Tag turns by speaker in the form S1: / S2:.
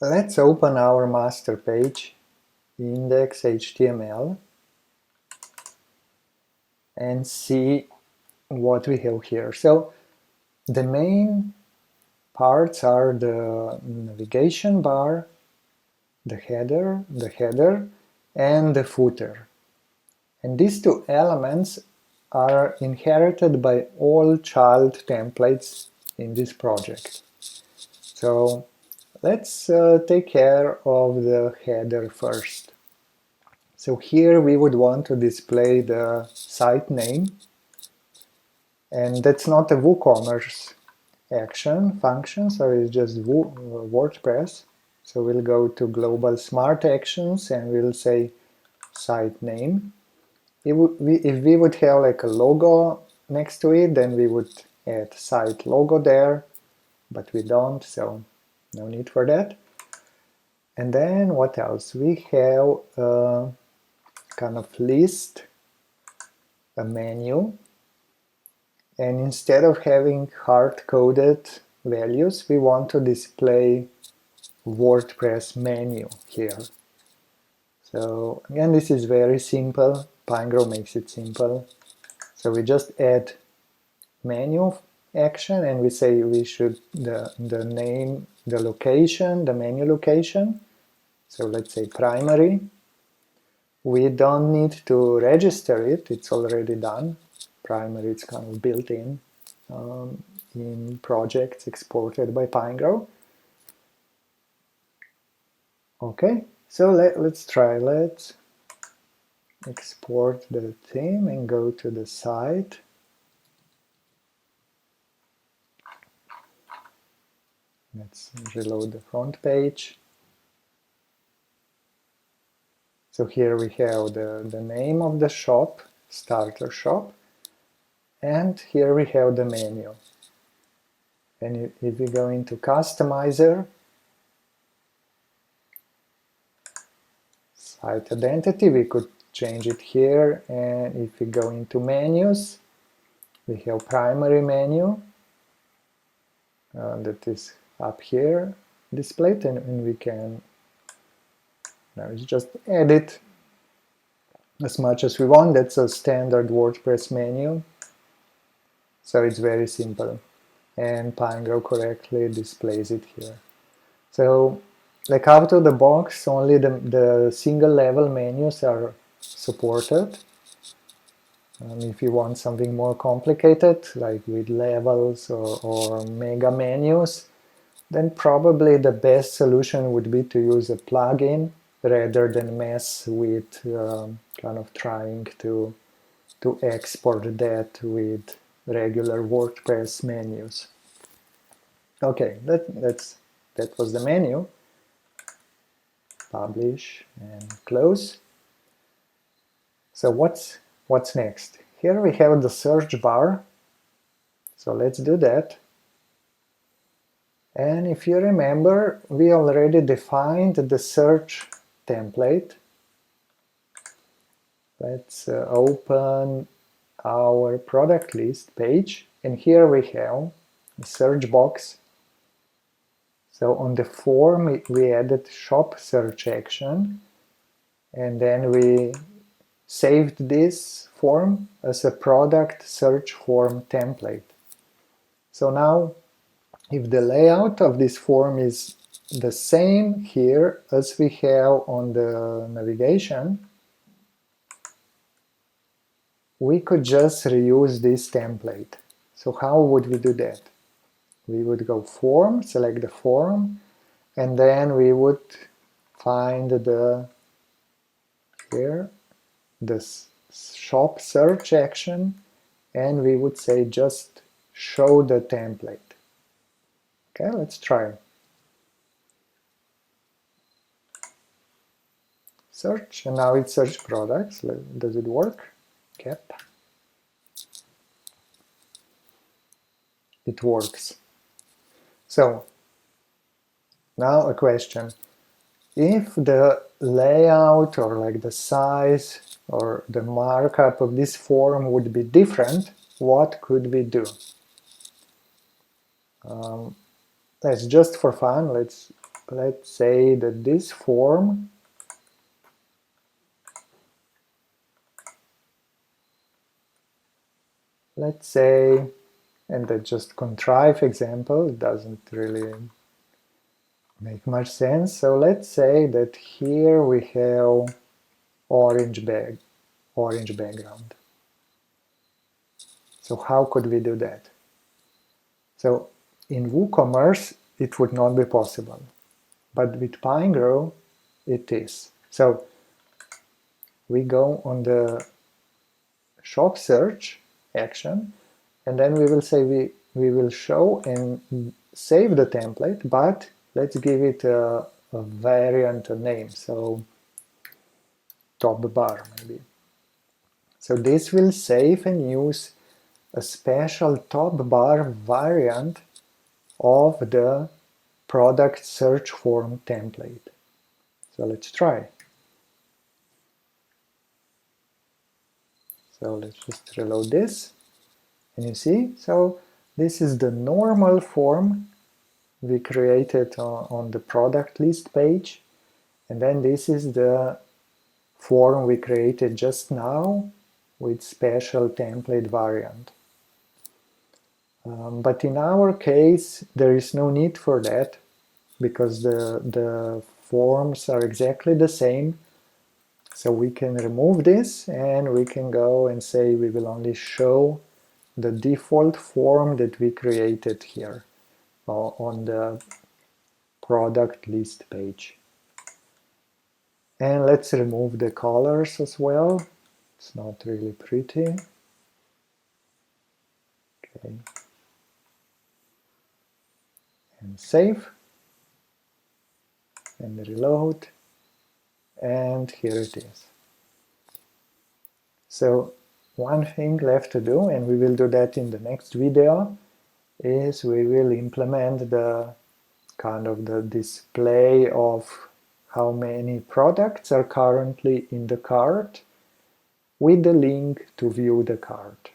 S1: Let's open our master page, index.html, and see what we have here. So the main parts are the navigation bar, the header, and the footer. And these two elements are inherited by all child templates in this project. So let's take care of the header first. So here we would want to display the site name, and that's not a WooCommerce function, so it's just WordPress. So we'll go to Global Smart Actions and we'll say site name. If we would have like a logo next to it, then we would add site logo there, but we don't, so no need for that. And then what else? We have a kind of list, a menu, and instead of having hard-coded values, we want to display WordPress menu here. So again, this is very simple. Pinegrow makes it simple. So we just add menu action and we say we should the name, the location, the menu location. So let's say primary. We don't need to register it, it's already done. Primary, it's kind of built in projects exported by Pinegrow. Okay, so let's try. Let's export the theme and go to the site. Let's reload the front page. So here we have the name of the shop, starter shop, and here we have the menu. And if we go into Customizer, site identity, we could change it here, and if we go into menus, we have primary menu that is up here displayed, and we can now just edit as much as we want. That's a standard WordPress menu, so it's very simple, and Pinegrow correctly displays it here. So like out of the box, only the single level menus are supported. If you want something more complicated, like with levels or mega menus, then probably the best solution would be to use a plugin rather than mess with kind of trying to export that with regular WordPress menus. Okay, that was the menu. Publish and close. So what's next? Here we have the search bar. So let's do that. And if you remember, we already defined the search template. Let's open our product list page, and here we have a search box. So on the form we added shop search action, and then we saved this form as a product search form template. So now if the layout of this form is the same here as we have on the navigation, we could just reuse this template. So how would we do that? We would go form, select the form, and then we would find the shop search action, and we would say just show the template. Okay, let's try. Search, and now it search products. Does it work? Yep. It works. So now a question. If the layout or like the size or the markup of this form would be different, what could we do? Let's just for fun, let's let's say that this form, let's say, and that's just contrived example, it doesn't really make much sense. So let's say that here we have orange background. So how could we do that? So in WooCommerce it would not be possible, but with PineGrow it is. So we go on the shop search action, and then we will say we will show and save the template, but let's give it a variant name, so top bar maybe. So this will save and use a special top bar variant of the product search form template. So let's try. So let's just reload this, and you see, so this is the normal form we created on the product list page, and then this is the form we created just now with special template variant. But in our case there is no need for that, because the forms are exactly the same. So we can remove this and we can go and say we will only show the default form that we created here on the product list page. And let's remove the colors as well. It's not really pretty. Okay. And save. And reload. And here it is. So one thing left to do, and we will do that in the next video, is we will implement the kind of the display of how many products are currently in the cart with the link to view the cart.